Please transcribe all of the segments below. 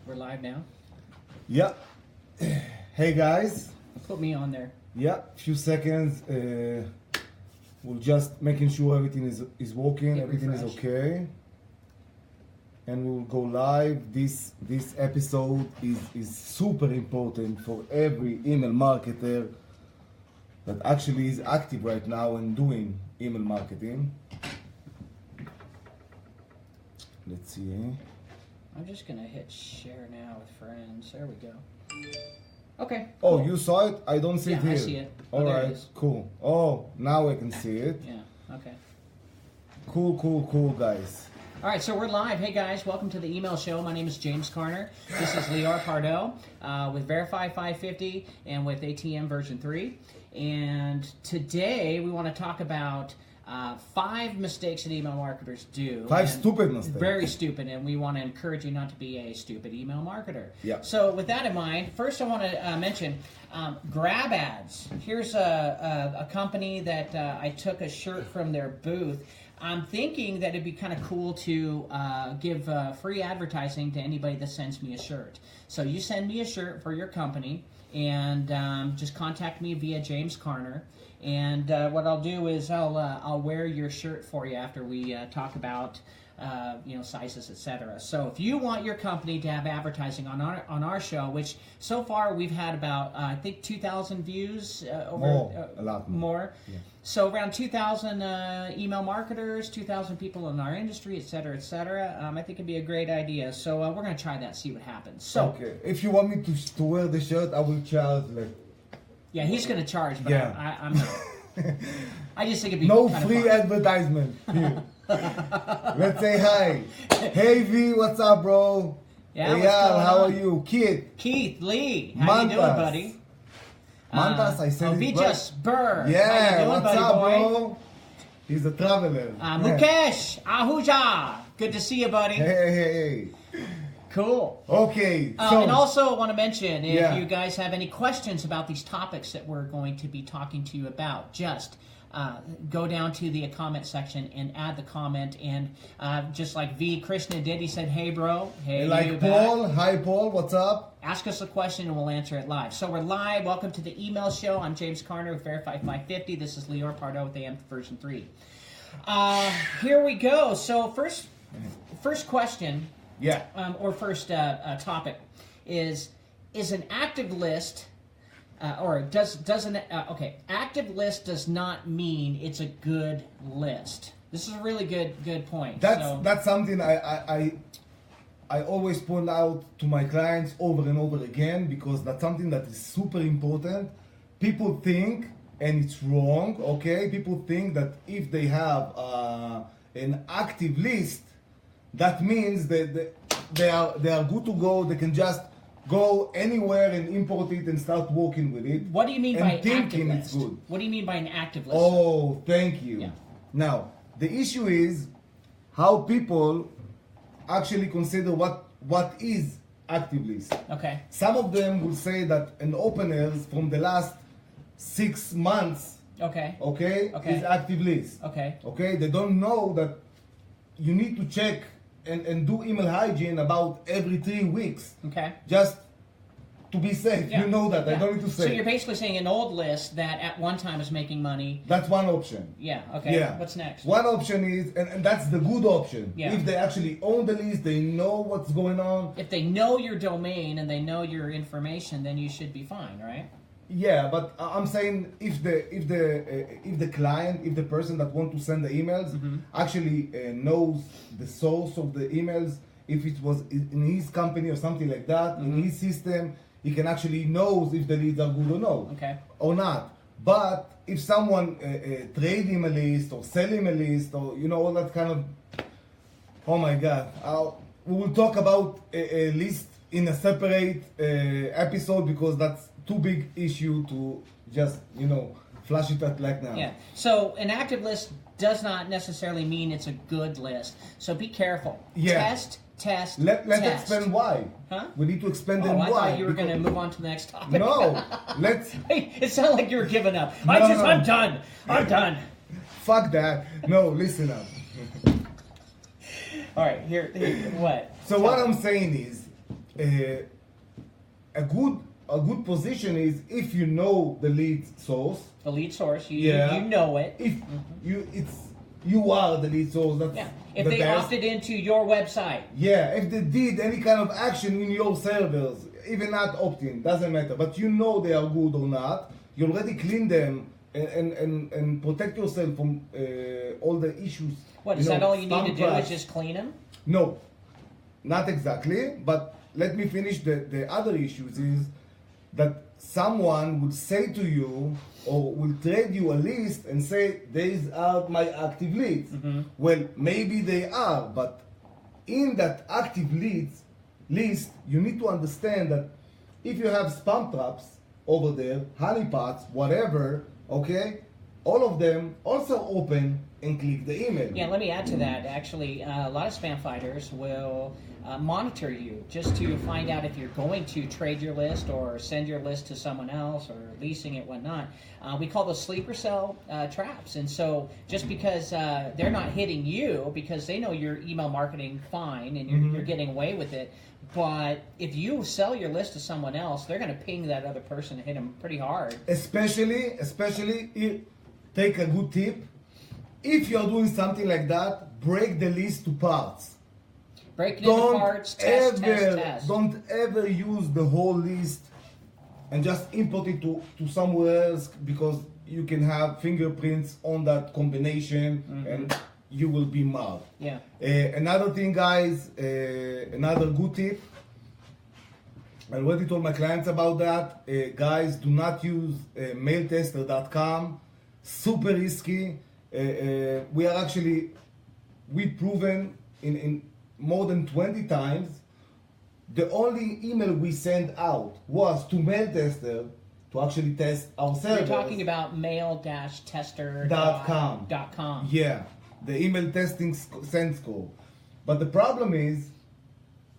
We're live now. Yeah. Hey guys. Put me on there. Yeah. Few seconds. We're just making sure everything is working. Hit everything refresh. is okay. And we'll go live. This episode is super important for every email marketer that actually is active right now and doing email marketing. Let's see. I'm just gonna hit share now with friends. There we go. Okay. Oh, cool. you saw it? I don't see it Yeah, here. I see it. Oh, All there it right, is. cool. Oh, now I can see it. Yeah. Okay. Cool, guys. All right, so we're live. Hey guys, welcome to the email show. My name is James Carner. This is Lior Pardo with Verify 550 and with ATM version 3. And today we want to talk about 5 mistakes that email marketers do. 5 stupid mistakes. Very stupid, and we want to encourage you not to be a stupid email marketer. Yeah. So with that in mind, first I want to mention grab ads. Here's a company that I took a shirt from their booth. I'm thinking that it'd be kind of cool to give free advertising to anybody that sends me a shirt. So you send me a shirt for your company, and just contact me via James Carner. And what I'll do is I'll wear your shirt for you after we talk about sizes, etc. So if you want your company to have advertising on our show, which so far we've had about I think 2,000 views a lot more. Yeah. So around 2,000 email marketers, 2,000 people in our industry, etc., etc. I think it'd be a great idea. So we're going to try that, see what happens. So Okay. If you want me to wear the shirt, I will charge like. yeah, he's going to charge, but Yeah. I'm not. I just think it'd be No kind of free fun. advertisement here. Let's say hi. Hey V, what's up, bro? Yeah, hey what's Al, going how on? are you? Kid. Keith Lee, how you doing, Mantas. buddy? Mantas, I said it Vijas right. Burr, Yeah, how you doing, what's buddy up, boy? bro? He's a traveler. Mukesh, Ahuja, good to see you, buddy. Hey. Cool. Okay, so. And also, I want to mention, if Yeah. you guys have any questions about these topics that we're going to be talking to you about, just go down to the comment section and add the comment. And just like V. Krishna did, he said, hey, bro. Hey, you Like back. Paul, hi Paul, what's up? Ask us a question and we'll answer it live. So we're live. Welcome to the email show. I'm James Carner with Verify 550. This is Lior Pardo with AM version 3. Here we go. So first question. Yeah. Or first topic is an active list active list does not mean it's a good list. This is a really good point. That's something I always point out to my clients over and over again, because that's something that is super important. People think, and it's wrong, okay? People think that if they have an active list, that means that they are good to go. They can just go anywhere and import it and start working with it. What do you mean and by active thinking list? it's good. What do you mean by an active list? Oh, thank you. Yeah. Now, the issue is how people actually consider what is active list. Okay. Some of them will say that an openers from the last 6 months, Okay. okay. is active list. Okay. Okay, they don't know that you need to check and do email hygiene about every 3 weeks. Okay. Just to be safe. Yeah. You know that. Yeah. I don't need to say. So you're basically saying an old list that at one time was making money. That's one option. Yeah. Okay. Yeah. What's next? One option is, and that's the good option. Yeah. If they actually own the list, they know what's going on. If they know your domain and they know your information, then you should be fine, right? Yeah, but I'm saying if the client, if the person that want to send the emails actually knows the source of the emails, if it was in his company or something like that, in his system, he can actually knows if the leads are good or no, or not. But if someone trade email list or sell email list or all that kind of, oh my God, we will talk about a list in a separate episode, because that's too big issue to just flash it at like now. Yeah. So an active list does not necessarily mean it's a good list. So be careful. Yeah. Test. Let's test. explain why. Huh? We need to explain Oh, them I why. thought you were going to move on to the next topic. No, let's Hey, it sounded like you were giving up. No. I'm done. I'm done. fuck that. No, listen up. All right, here what? So what I'm saying is, a good position is if you know the lead source. The lead source, you know it. If you are the lead source, that's If the they best. opted into your website. Yeah, if they did any kind of action in your servers, even not opt-in, doesn't matter. But you know they are good or not. You already clean them and protect yourself from all the issues. What, is that all you need to do is just clean them? No, not exactly. But let me finish the other issues is that someone would say to you or will trade you a list and say, these are my active leads. Mm-hmm. Well, maybe they are, but in that active leads list, you need to understand that if you have spam traps over there, honeypots, whatever, okay, all of them also open and click the email. Yeah, let me add to that. Actually, a lot of spam fighters will monitor you just to find out if you're going to trade your list or send your list to someone else or leasing it, whatnot. We call those sleeper cell traps. And so just because they're not hitting you because they know you're email marketing fine and you're getting away with it, but if you sell your list to someone else, they're going to ping that other person and hit them pretty hard. Especially if, take a good tip. If you're doing something like that, break the list to parts. Break it into parts, test. Don't ever use the whole list and just import it to somewhere else because you can have fingerprints on that combination and you will be marked. Yeah. Another thing, guys, another good tip. I already told my clients about that. Guys, do not use mailtester.com. Super risky. We've proven in more than 20 times, the only email we sent out was to Mailtester to actually test our servers. You're talking about mail-tester.com. Yeah, the email testing send score. But the problem is,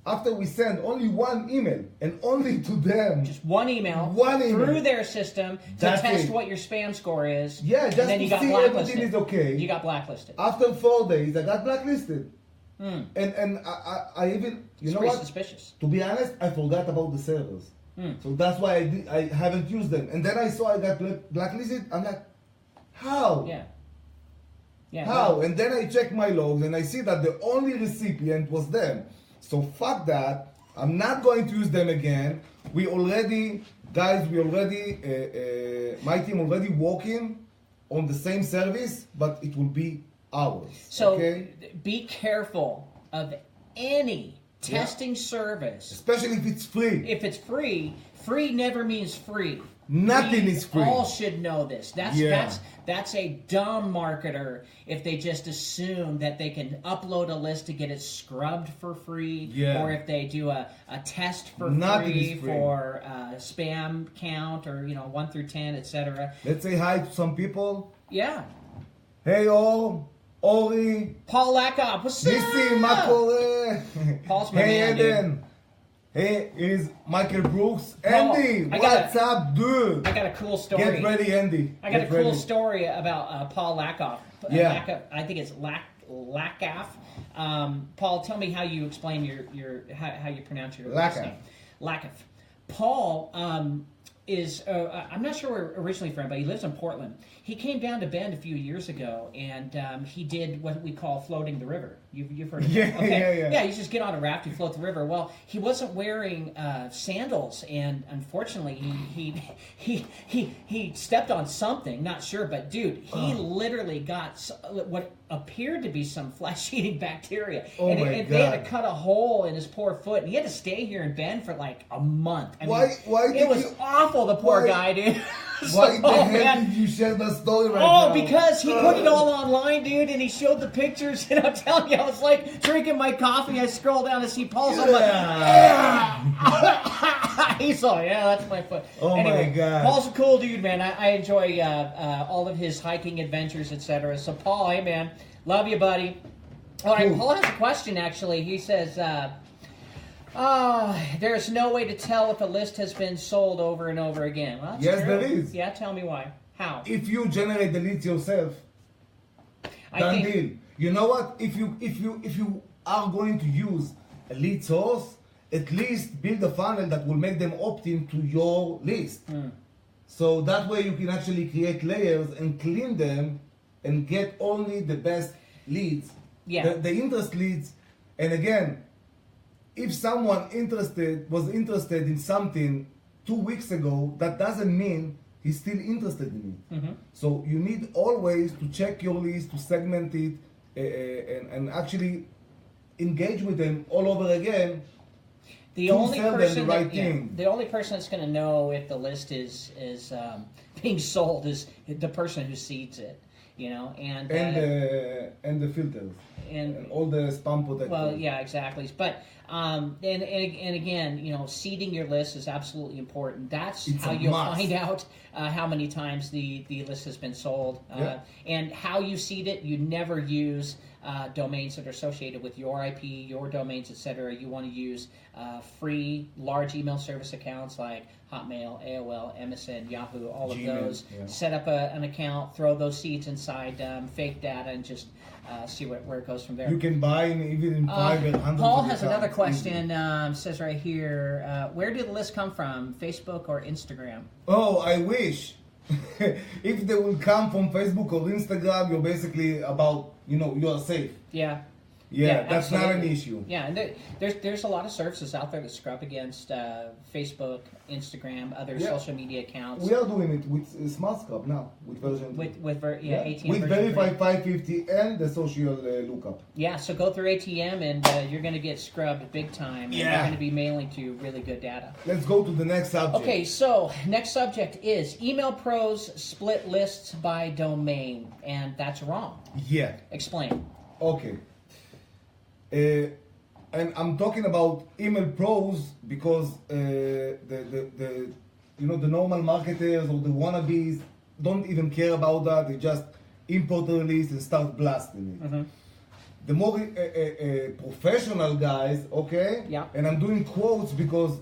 after we send only one email and only to them, just one email through their system to test what your spam score is. Yeah, just and then you to got see blacklisted. everything is okay. You got blacklisted. After 4 days, I got blacklisted. And I even, you know what? Suspicious. To be honest, I forgot about the servers. So that's why I haven't used them. And then I saw I got blacklisted. I'm like, how? Yeah. How? Well, And then I check my logs and I see that the only recipient was them. So fuck that. I'm not going to use them again. My team already working on the same service, but it will be ours. So okay? Be careful of any testing service. Especially if it's free. If it's free never means free. Nothing is free. All should know this. That's a dumb marketer if they just assume that they can upload a list to get it scrubbed for free, or if they do a test for free for spam count or 1 through 10, etc. Let's say hi to some people. Yeah. Hey all. Ori, Paul Lakoff, what's up? Nissi, ma kore? Paul's my Hey man, Eden. dude. Hey, here's Michael Brooks. Paul, Andy, what's up, dude? I got a cool story. Get ready, Andy. I got a cool story about Paul Lakoff. Yeah. I think it's Lakoff. Paul, tell me how you explain how you pronounce your last name. Lakoff. Paul is I'm not sure where originally from, but he lives in Portland. He came down to Bend a few years ago, and he did what we call floating the river. You've heard of that? Okay. Yeah, you just get on a raft, you float the river. Well, he wasn't wearing sandals, and unfortunately, he stepped on something. Not sure, but dude, he literally got what appeared to be some flesh-eating bacteria, and they had to cut a hole in his poor foot, and he had to stay here in Bend for like a month. I mean, it was awful. The poor guy, dude. Why the hell did you share that story right now? Because he put it all online, dude, and he showed the pictures, and I'm telling you, I was like drinking my coffee, I scroll down to see Paul's, I'm like, he's all, that's my foot. Anyway, my God. Paul's a cool dude, man. I enjoy all of his hiking adventures, etc. So, Paul, hey, man, love you, buddy. All right, Paul has a question, actually. He says, there's no way to tell if a list has been sold over and over again. Well, yes, true. there is. Yeah, tell me why. How? If you generate the leads yourself, done deal. You know what? If you are going to use a lead source at least build a funnel that will make them opt into your list. So that way you can actually create layers and clean them and get only the best leads, the interest leads. And again, if someone was interested in something 2 weeks ago, that doesn't mean he's still interested in it. So you need always to check your list, to segment it, and actually engage with them all over again. The only person that's going to know if the list is being sold is the person who seeds it, you know, and the filters and all the spam protectors. Well, yeah, exactly. But and again, you know, seeding your list is absolutely important. That's how you'll find out how many times the list has been sold, and how you seed it. You never use domains that are associated with your IP, your domains, etc. You want to use free large email service accounts like Hotmail, AOL, MSN, Yahoo, all of Gmail, those. Set up an account, throw those seeds inside fake data, and just see where it goes from there. You can buy even in 500. Paul has another question. Says right here, where did the list come from? Facebook or Instagram? Oh, I wish. If they will come from Facebook or Instagram, you're basically about, you are safe. Yeah, that's absolutely. not an issue. Yeah, and there's a lot of services out there that scrub against Facebook, Instagram, other social media accounts. We are doing it with Smart Scrub now, with version 3. With ATM with version Verify 3. 550 and the social lookup. Yeah, so go through ATM and you're going to get scrubbed big time. And you're going to be mailing to really good data. Let's go to the next subject. Okay, so next subject is Email Pros split lists by domain, and that's wrong. Yeah. Explain. Okay. And I'm talking about Email Pros because the normal marketers or the wannabes don't even care about that. They just import the release and start blasting it. The more professional guys, okay? Yeah. And I'm doing quotes because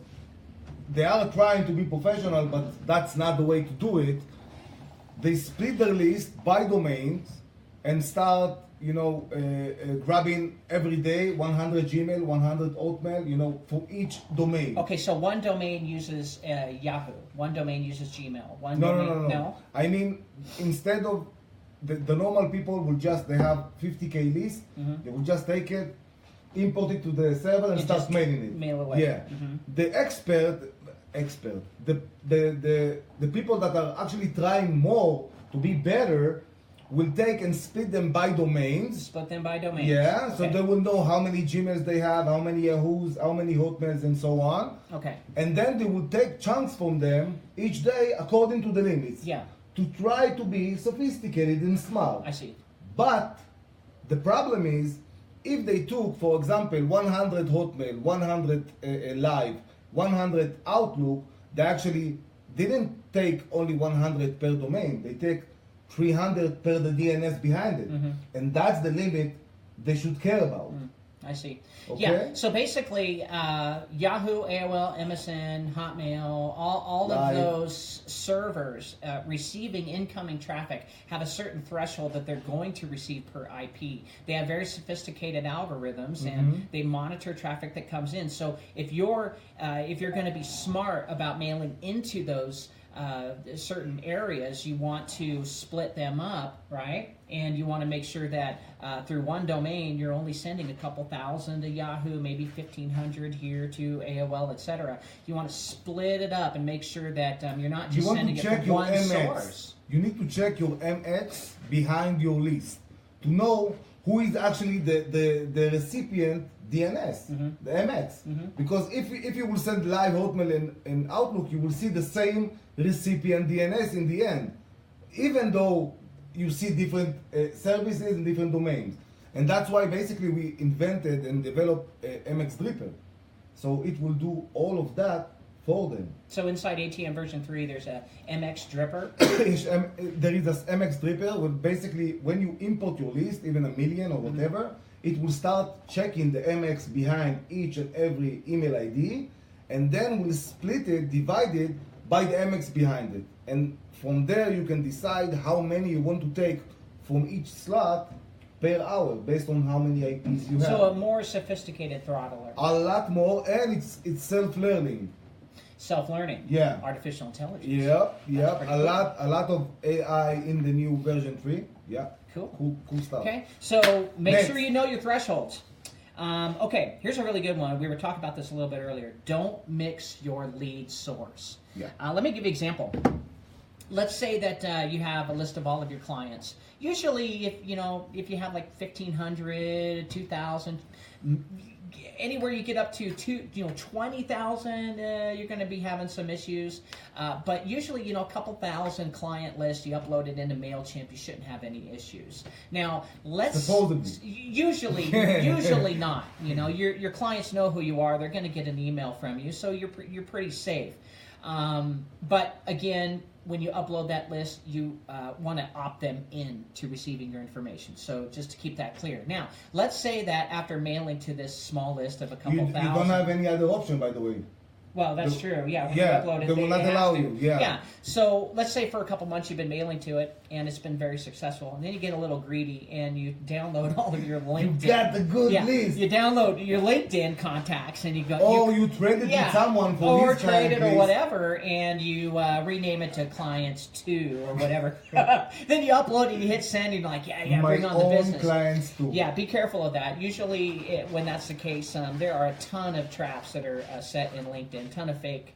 they are trying to be professional, but that's not the way to do it. They split their list by domains and start grabbing every day 100 Gmail, 100 Hotmail, for each domain. Okay, so one domain uses Yahoo, one domain uses Gmail, No. I mean, instead of the normal people they have 50K list, they will just take it, import it to the server and start mailing it. Mail away. Yeah. The the people that are actually trying more to be better will take and split them by domains. Split them by domains. Yeah, okay. So they will know how many Gmails they have, how many Yahoos, how many Hotmails, and so on. Okay. And then they will take chunks from them each day according to the limits. Yeah. To try to be sophisticated and smart. I see. But the problem is, if they took, for example, 100 Hotmail, 100 Live, 100 Outlook, they actually didn't take only 100 per domain. They take 300 per the DNS behind it. And that's the limit they should care about. I see. Okay? Yeah, so basically Yahoo, AOL, MSN, Hotmail, all of those servers receiving incoming traffic have a certain threshold that they're going to receive per IP. They have very sophisticated algorithms and they monitor traffic that comes in. So if you're going to be smart about mailing into those certain areas, you want to split them up, right? And you want to make sure that through one domain, you're only sending a couple thousand to Yahoo, maybe 1,500 here to AOL, etc. You want to split it up and make sure that you're not just sending it from one source. You need to check your MX behind your list to know who is actually the recipient DNS, the MX. Because if you will send live Hotmail and Outlook, you will see the same recipient DNS in the end, even though you see different services and different domains. And that's why basically we invented and developed MX Dripper. So it will do all of that for them. So inside ATM version 3, there's a MX Dripper. There is a MX Dripper where basically when you import your list, even a million or whatever, it will start checking the MX behind each and every email ID, and then will split it, divide it by the MX behind it. And from there you can decide how many you want to take from each slot per hour based on how many IPs you have. So a more sophisticated throttler. A lot more, and it's self-learning. Self-learning. Yeah. Artificial intelligence. Yep. pretty A lot of AI in the new version 3. Yeah. Cool stuff. Okay, so make Next. sure you know your thresholds. Okay, here's a really good one. We were talking about this a little bit earlier. Don't mix your lead source. Yeah. Let me give you an example. Let's say that you have a list of all of your clients. Usually, if you have like 1,500, 2,000, anywhere you get up to 20,000, you're going to be having some issues. But usually, a couple thousand client list, you upload it into MailChimp, you shouldn't have any issues. Now, usually not. Your clients know who you are. They're going to get an email from you, so you're pretty safe. But again, when you upload that list, you want to opt them in to receiving your information. So just to keep that clear. Now, let's say that after mailing to this small list of a couple thousand... You don't have any other option, by the way. Well, that's true. Yeah, when you upload it, they will not allow you. Yeah. So let's say for a couple months you've been mailing to it, and it's been very successful, and then you get a little greedy, and you download all of your LinkedIn. You got the good list. You download your LinkedIn contacts, and you go. Oh, you traded with someone for or his traded client or whatever, and you rename it to clients 2 or whatever. Then you upload it, you hit send, and you're like, bring on the business. Clients too. Yeah, be careful of that. Usually, when that's the case, there are a ton of traps that are set in LinkedIn, ton of fake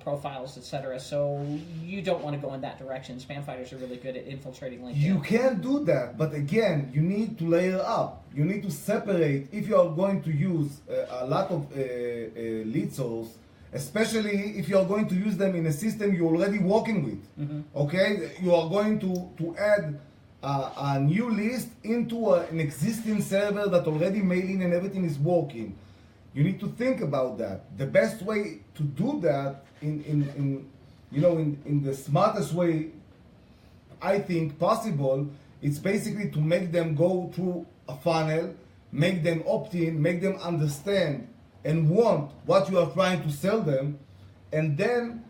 profiles, etc. So you don't want to go in that direction. Spam fighters are really good at infiltrating LinkedIn. You can do that, but again, you need to layer up. You need to separate. If you are going to use a lot of lead source, especially if you are going to use them in a system you're already working with, okay? You are going to add a new list into an existing server that already mailing and everything is working. You need to think about that. The best way to do that in the smartest way I think possible, it's basically to make them go through a funnel, make them opt in, make them understand and want what you are trying to sell them, and then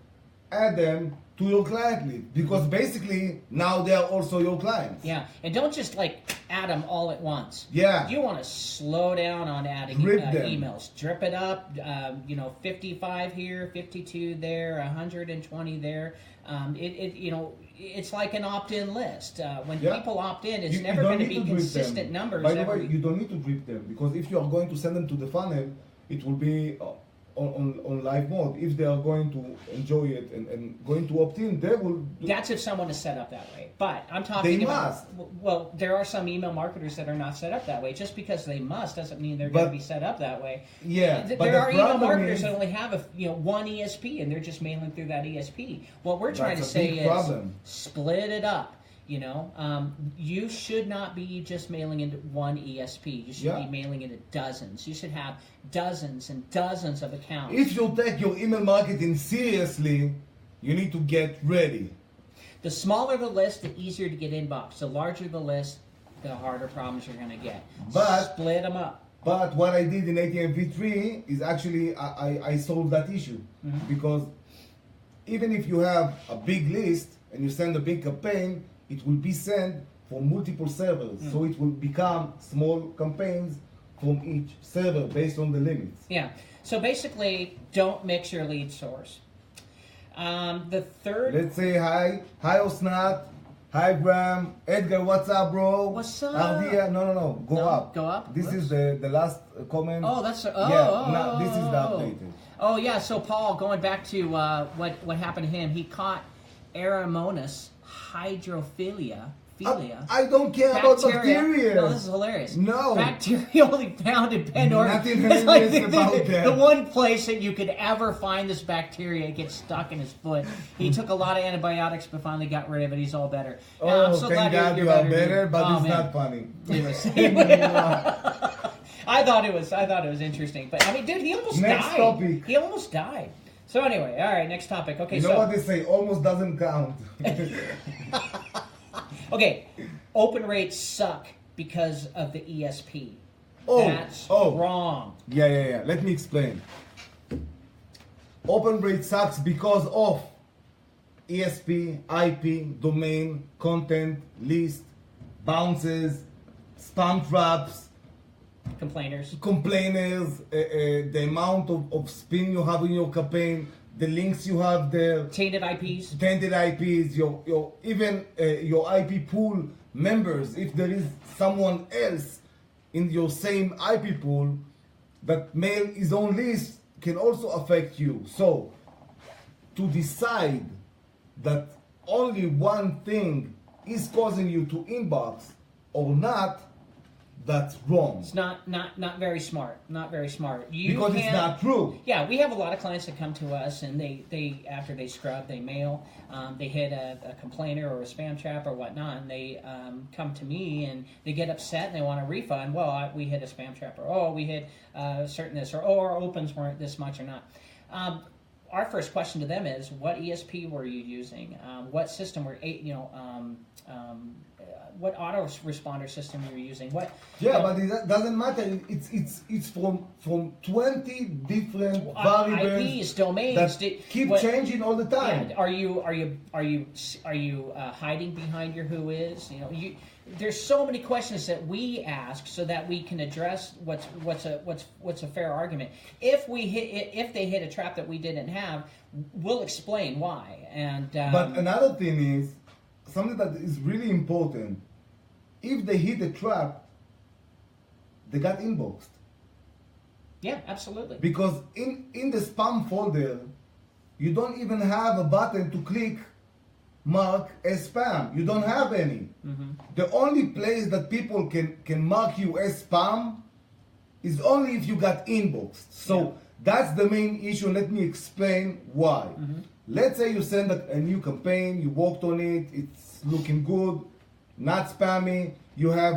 add them to your client list, because basically now they are also your clients. Yeah, and don't just add them all at once. Yeah. You want to slow down on adding emails. Drip it up. 55 here, 52 there, 120 there. It's like an opt-in list. When people opt in, it's never going to be consistent numbers. By the way, you don't need to drip them, because if you are going to send them to the funnel, it will be on live mode. If they are going to enjoy it and going to opt in, they will. That's if someone is set up that way. But I'm talking they about. Must. Well, there are some email marketers that are not set up that way. Just because they must doesn't mean they're going to be set up that way. Yeah. There are email marketers that only have one ESP, and they're just mailing through that ESP. What we're trying to say is split it up. You should not be just mailing into one ESP. You should be mailing into dozens. You should have dozens and dozens of accounts. If you take your email marketing seriously, you need to get ready. The smaller the list, the easier to get inbox. The larger the list, the harder problems you're going to get. But split them up. But what I did in ATM V3 is actually I solved that issue. Because even if you have a big list and you send a big campaign, it will be sent for multiple servers. So it will become small campaigns from each server based on the limits. Yeah. So basically, don't mix your lead source. The third... Let's say hi Osnat, hi Graham, Edgar, what's up, bro? What's up? Ardia, no, go up. Go up? This is the last comment. Oh, that's... This is the updated. Oh, yeah, so Paul, going back to what happened to him, he caught Aeromonas hydrophilia. I don't care about bacteria. No, this is hilarious. No. Bacteria only found in Pandora. Nothing hilarious about that. The one place that you could ever find this bacteria, it gets stuck in his foot. He took a lot of antibiotics, but finally got rid of it. He's all better. I'm so thank God you are better, but it's not funny. I thought it was interesting, but I mean, dude, he almost died. Next topic. He almost died. So anyway, all right, next topic. Okay, you know what they say? Almost doesn't count. Okay, open rates suck because of the ESP. That's wrong. Yeah. Let me explain. Open rate sucks because of ESP, IP, domain, content, list, bounces, spam traps, Complainers. complainers, the amount of spin you have in your campaign, the links you have there, Tainted IPs. tainted IPs, your even your IP pool members. If there is someone else in your same IP pool that mail his own list, can also affect you. So to decide that only one thing is causing you to inbox or not, that's wrong. It's not very smart. Not very smart. You Because it's can't- not true. Yeah, we have a lot of clients that come to us, and they after they scrub, they mail, they hit a complainer or a spam trap or whatnot, and they come to me and they get upset and they want a refund. Well, we hit a spam trap, or we hit certain this, or our opens weren't this much or not. Our first question to them is, what ESP were you using? What system were what autoresponder system you were using? What? Yeah, but it doesn't matter. It's from 20 different variables IPs, domains. that keep changing all the time. Yeah, are you hiding behind your who is? There's so many questions that we ask so that we can address what's a fair argument. If they hit a trap that we didn't have, we'll explain why. And But another thing is something that is really important. If they hit a trap, they got inboxed. yeah, absolutely. Because in the spam folder, you don't even have a button to click mark as spam. You don't have any. Mm-hmm. The only place that people can mark you as spam is only if you got inboxed. So that's the main issue. Let me explain why. Mm-hmm. Let's say you send a new campaign, you worked on it, it's looking good, not spammy, you have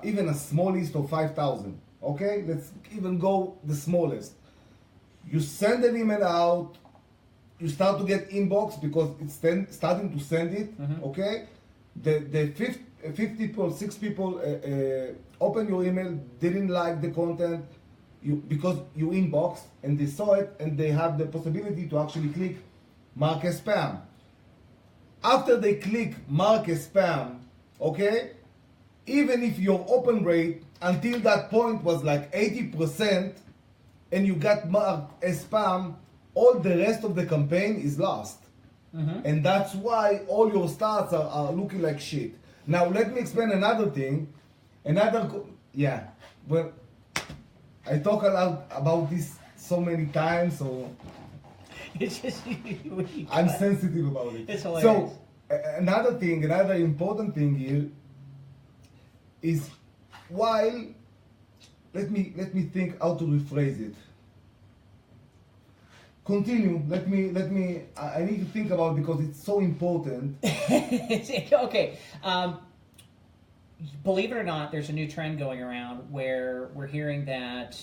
even a small list of 5,000. Okay, let's even go the smallest. You send an email out, you start to get inbox because it's starting to send it. Mm-hmm. Okay, the 50 people, 6 people open your email, didn't like the content, because you inbox and they saw it and they have the possibility to actually click mark as spam. After they click mark as spam, okay, even if your open rate until that point was like 80% and you got marked as spam, all the rest of the campaign is lost. Mm-hmm. And that's why all your stats are looking like shit. Now let me explain another thing. Well, I talk a lot about this so many times, so It's just I'm sensitive about it. It's hilarious. So another important thing here is while let me think how to rephrase it. Continue. Let me. I need to think about it because it's so important. Okay. Believe it or not, there's a new trend going around where we're hearing that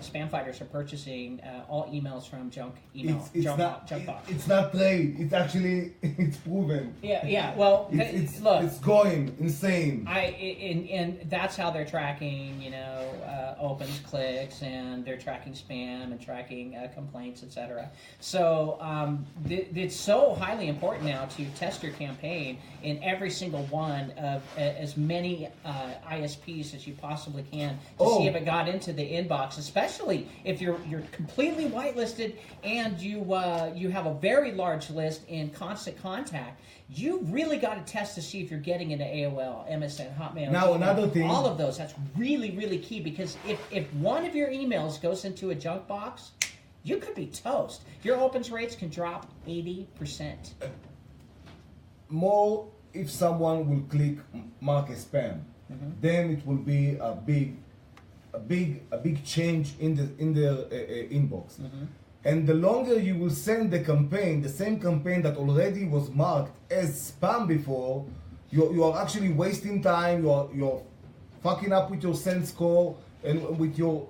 spam fighters are purchasing all emails from junk box. It's not trade. It's actually it's proven. Yeah. Well, look, It's going insane. And that's how they're tracking, opens, clicks, and they're tracking spam and tracking complaints, etc. So it's so highly important now to test your campaign in every single one of as many ISPs as you possibly can to see if it got into the inbox, especially if you're completely whitelisted and you have a very large list in constant contact. You really got to test to see if you're getting into AOL, MSN, Hotmail. Now, email, another thing, all of those, that's really, really key, because if one of your emails goes into a junk box, you could be toast. Your opens rates can drop 80%. More if someone will click mark as spam, then it will be a big change in their inbox. And the longer you will send the campaign, the same campaign that already was marked as spam before, you are actually wasting time. You're fucking up with your send score and with your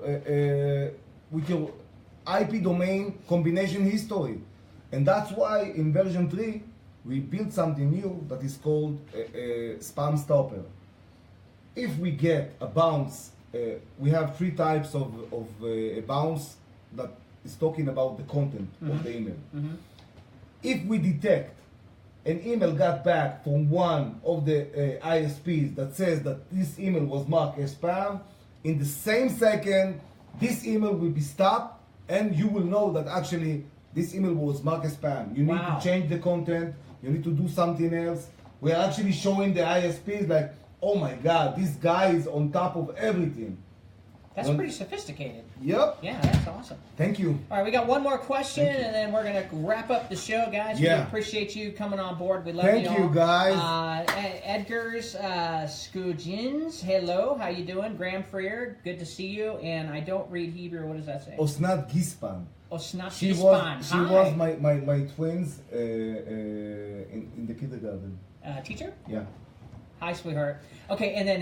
IP domain combination history. And that's why in version 3 we built something new that is called spam stopper. If we get a bounce, we have 3 types of a bounce that is talking about the content of the email. If we detect an email got back from one of the ISPs that says that this email was marked as spam, in the same second, this email will be stopped, and you will know that actually this email was marked as spam. You need Wow. to change the content. You need to do something else. We are actually showing the ISPs like, oh my God, this guy is on top of everything. That's Well- pretty sophisticated. Yep. Yeah, that's awesome. Thank you. All right, we got one more question, Thank you. and then we're going to wrap up the show, guys. We Yeah. appreciate you coming on board. We love Thank you you, all. guys. Edgar's Skujins, hello, how you doing? Graham Freer, good to see you. And I don't read Hebrew. What does that say? Osnat Gispan. Osnat She Gispan. was Hi. my twins in the kindergarten. Teacher? Yeah. Hi, sweetheart. Okay, and then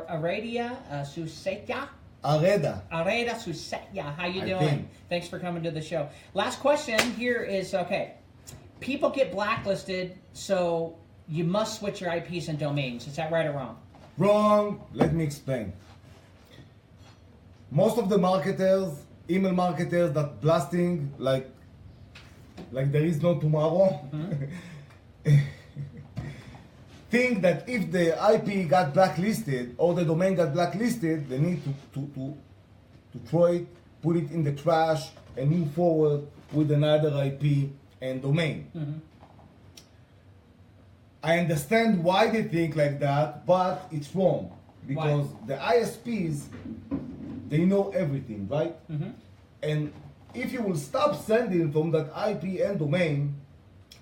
Aradia Susetya. Areda Susetya, how you I doing? think. Thanks for coming to the show. Last question here is, okay, people get blacklisted, so you must switch your IPs and domains. Is that right or wrong? Wrong. Let me explain. Most of the marketers, email marketers that blasting like there is no tomorrow, think that if the IP got blacklisted or the domain got blacklisted, they need to throw it, put it in the trash, and move forward with another IP and domain. I understand why they think like that, but it's wrong because the ISPs, they know everything, right? And if you will stop sending from that IP and domain,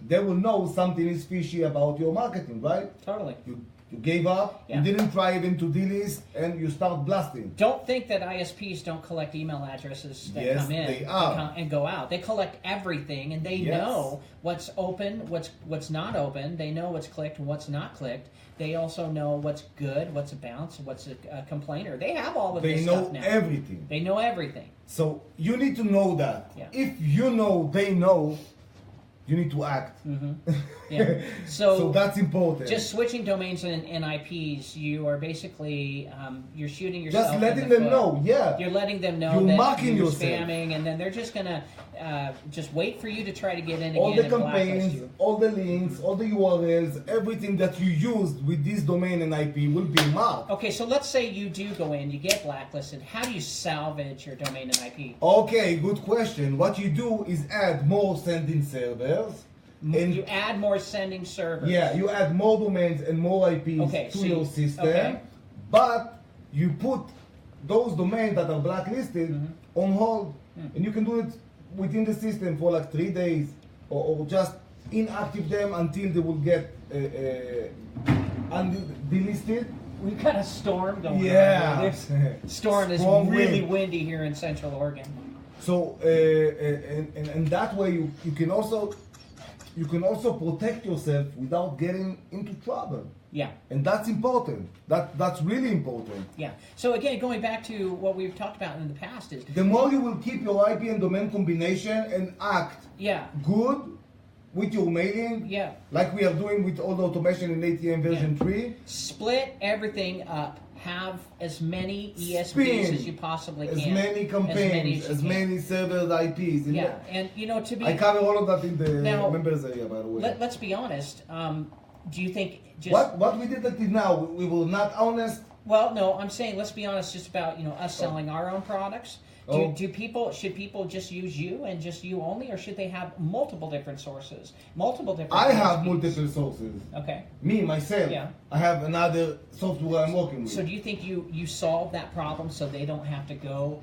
they will know something is fishy about your marketing, right? Totally. You gave up, Yeah. you didn't try even to delist, and you start blasting. Don't think that ISPs don't collect email addresses that Yes, come in they are. and go out. They collect everything, and they Yes. know what's open, what's not open. They know what's clicked and what's not clicked. They also know what's good, what's a bounce, what's a complainer. They have all of They this know stuff now. everything. They know everything. So you need to know that. Yeah. If you know, they know, you need to act. Yeah. So that's important. just switching domains and IPs, you are basically you're shooting yourself. Just in letting the them foot. know, yeah. You're letting them know You're that mocking you're yourself. spamming, and then they're just gonna just wait for you to try to get in All again the and blacklist campaigns, you. all the links, all the URLs, everything that you used with this domain and IP will be marked. Okay, so let's say you do go in, you get blacklisted. How do you salvage your domain and IP? Okay, good question. What you do is add more sending servers. And You add more sending servers. yeah, you add more domains and more IPs Okay, to so your you- system, okay. but you put those domains that are blacklisted on hold, and you can do it within the system for like 3 days, or just inactive them until they will get delisted. We've got a storm going Yeah. on. This storm is Strong really wind. windy here in Central Oregon. So and that way you can also protect yourself without getting into trouble. Yeah. And that's important. That's really important. Yeah. So again, going back to what we've talked about in the past is The more you will keep your IP and domain combination and act yeah. good with your mailing, Yeah. like we are doing with all the automation in ATM version 3, Split everything up. Have as many ESPs Spin as you possibly as can. many campaigns, you as can. many servers, IPs. And Yeah, and you know, to be I cover all of that in the Now, members area, by the way. let's be honest. Do you think just What we did until now, we were not honest. well? No, I'm saying let's be honest. Just about us selling our own products. Oh. Should people just use you and just you only, or should they have multiple different sources, multiple different? I have ESPs? multiple sources. Okay. Me, myself. Yeah. I have another software I'm working with. So do you think you solve that problem so they don't have to go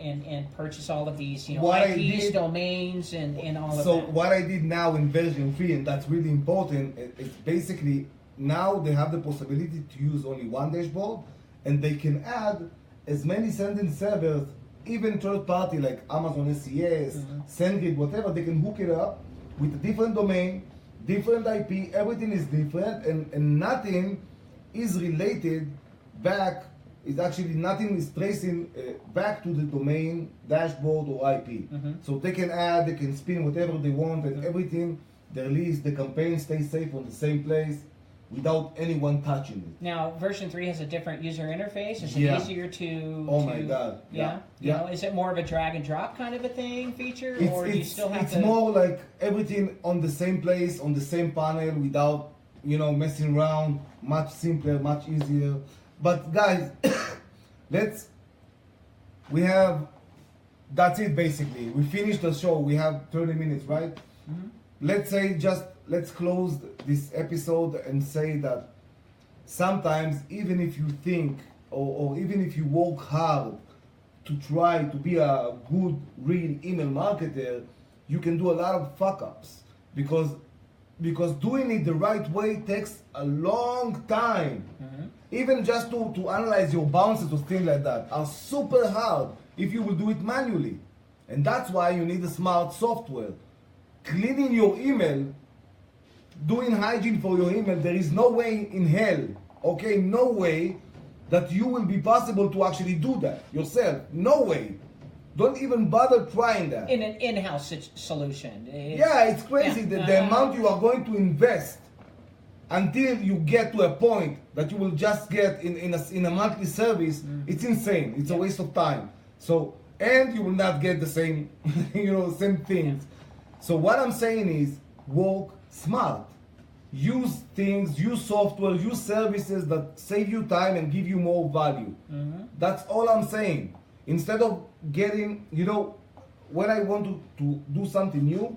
and purchase all of these What I IPs, did- domains, and all of So that? what I did now in version 3, and that's really important, is basically now they have the possibility to use only one dashboard, and they can add as many sending servers, even third party like Amazon SES, SendGrid, whatever, they can hook it up with a different domain, different IP, everything is different, and nothing is related back, is actually nothing is tracing back to the domain, dashboard, or IP. So they can add, they can spin whatever they want, and everything, the release, the campaign stays safe on the same place without anyone touching it. Now, version 3 has a different user interface. Is it Yeah. easier to? Oh to, my God. Yeah. You Yeah. know, is it more of a drag and drop kind of a feature, or do you still have it's to? more like everything on the same place, on the same panel, without messing around. Much simpler, much easier. But guys, that's it basically. We finished the show. We have 30 minutes, right? Mhm. Let's close this episode and say that sometimes even if you think or even if you work hard to try to be a good real email marketer, you can do a lot of fuck ups because doing it the right way takes a long time. Mhm. Even just to analyze your bounces or things like that are super hard if you will do it manually. And that's why you need a smart software. Cleaning your email, doing hygiene for your email, there is no way in hell, okay, no way that you will be possible to actually do that yourself. No way. Don't even bother trying that. In an in-house solution. It's crazy Yeah. the amount you are going to invest until you get to a point that you will just get in a monthly service. It's insane. It's a waste of time. So, and you will not get the same, same things. So what I'm saying is work smart. Use things, use software, use services that save you time and give you more value. That's all I'm saying. Instead of getting, when I want to do something new,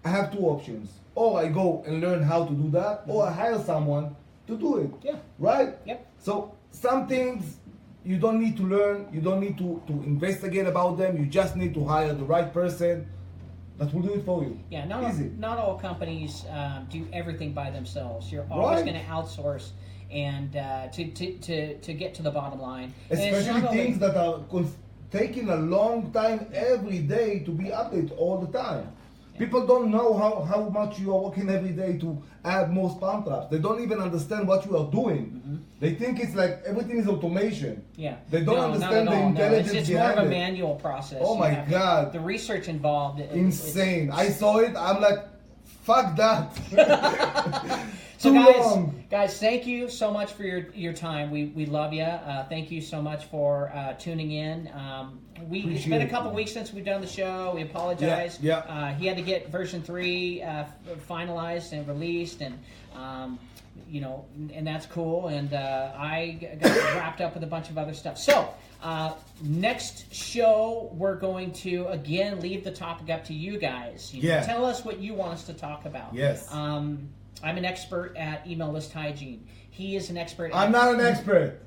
I have two options. Or I go and learn how to do that, or I hire someone to do it. Yeah. Right? Yep. So some things you don't need to learn, you don't need to investigate about them, you just need to hire the right person that will do it for you. Yeah, Easy. not all companies do everything by themselves. You're always Right. going to outsource and to get to the bottom line. And it's Especially not only- things that are taking a long time every day to be updated all the time. People don't know how much you are working every day to add more spam traps. They don't even understand what you are doing. They think it's like everything is automation. Yeah. They don't No, understand not at the all, no. intelligence It's more behind of a it. manual process. Oh You my have God. the research involved. Insane. I saw it. I'm like, fuck that. So Too guys, long. guys, thank you so much for your time. We love you. Thank you so much for tuning in. It's been a Appreciate couple it. weeks since we've done the show. We apologize. Yeah. He had to get version 3 finalized and released, and and that's cool. And I got wrapped up with a bunch of other stuff. So next show, we're going to again leave the topic up to you guys. Yeah. Tell us what you want us to talk about. Yes. I'm an expert at email list hygiene. He is an expert. I'm not an expert.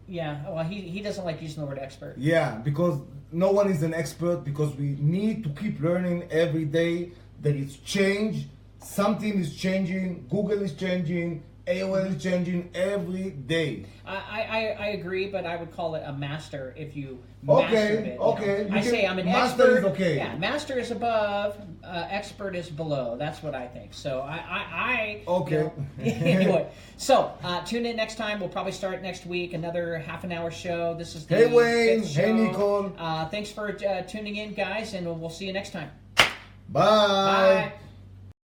Yeah, well, he doesn't like using the word expert. Yeah, because no one is an expert, because we need to keep learning every day. There is change. Something is changing. Google is changing. AOL is changing every day. I agree, but I would call it a master if you Okay, mastered it. okay. I say I'm an Master expert. is okay. Yeah, master is above, expert is below. That's what I think. So I Okay. Anyway, so tune in next time. We'll probably start next week. Another half an hour show. This is the Hey, Wayne. 5th Hey, show. Nicole. Thanks for tuning in, guys, and we'll see you next time. Bye. Bye.